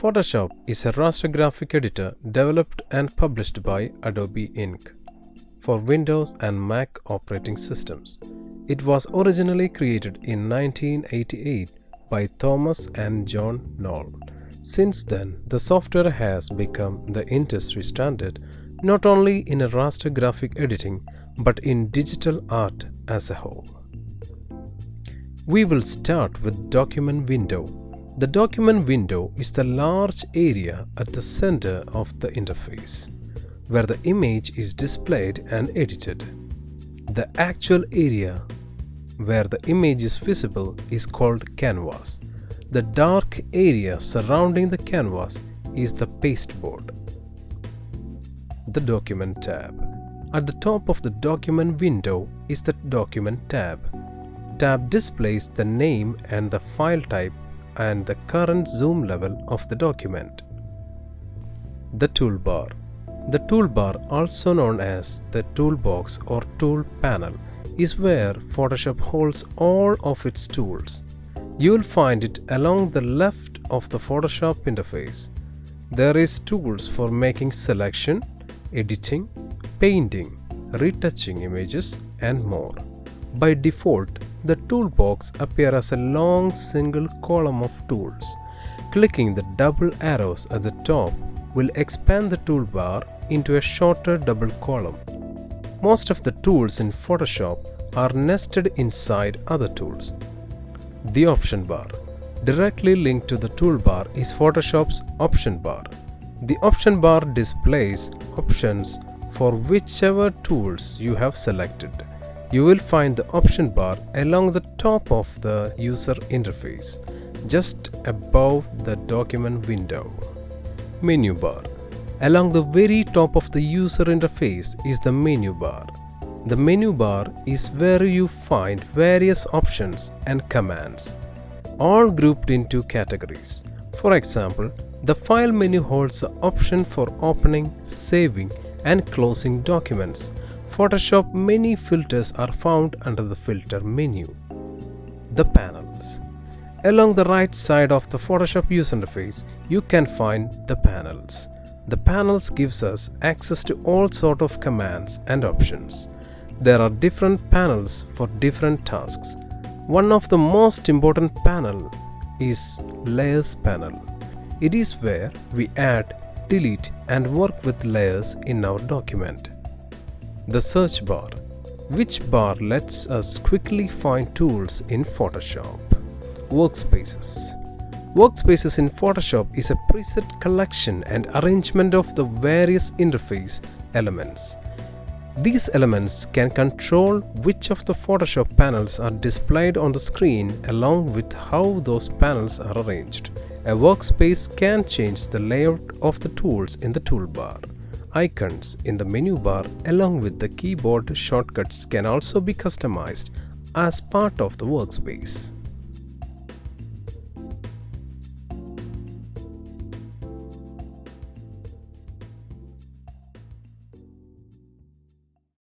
Photoshop is a raster graphic editor developed and published by Adobe Inc. for Windows and Mac operating systems. It was originally created in 1988 by Thomas and John Knoll. Since then, the software has become the industry standard not only in raster graphic editing but in digital art as a whole. We will start with Document Window. The document window is the large area at the center of the interface, where the image is displayed and edited. The actual area where the image is visible is called canvas. The dark area surrounding the canvas is the pasteboard. The Document tab. At the top of the document window is the Document tab. Tab displays the name and the file type and the current zoom level of the document. The Toolbar. The toolbar, also known as the toolbox or tool panel, is where Photoshop holds all of its tools. You will find it along the left of the Photoshop interface. There is tools for making selection, editing, painting, retouching images, and more. By default, the toolbox appears as a long single column of tools. Clicking the double arrows at the top will expand the toolbar into a shorter double column. Most of the tools in Photoshop are nested inside other tools. The Option bar. Directly linked to the toolbar is Photoshop's Option bar. The Option bar displays options for whichever tools you have selected. You will find the Option bar along the top of the user interface, just above the document window. Menu bar. Along the very top of the user interface is the menu bar. The menu bar is where you find various options and commands, all grouped into categories. For example, the File menu holds the option for opening, saving, and closing documents. Photoshop many filters are found under the Filter menu. The panels. Along the right side of the Photoshop user interface, you can find the panels. The panels gives us access to all sort of commands and options. There are different panels for different tasks. One of the most important panel is Layers panel. It is where we add, delete, and work with layers in our document. The Search bar, which bar lets us quickly find tools in Photoshop. Workspaces. Workspaces in Photoshop is a preset collection and arrangement of the various interface elements. These elements can control which of the Photoshop panels are displayed on the screen along with how those panels are arranged. A workspace can change the layout of the tools in the toolbar. Icons in the menu bar along with the keyboard shortcuts can also be customized as part of the workspace.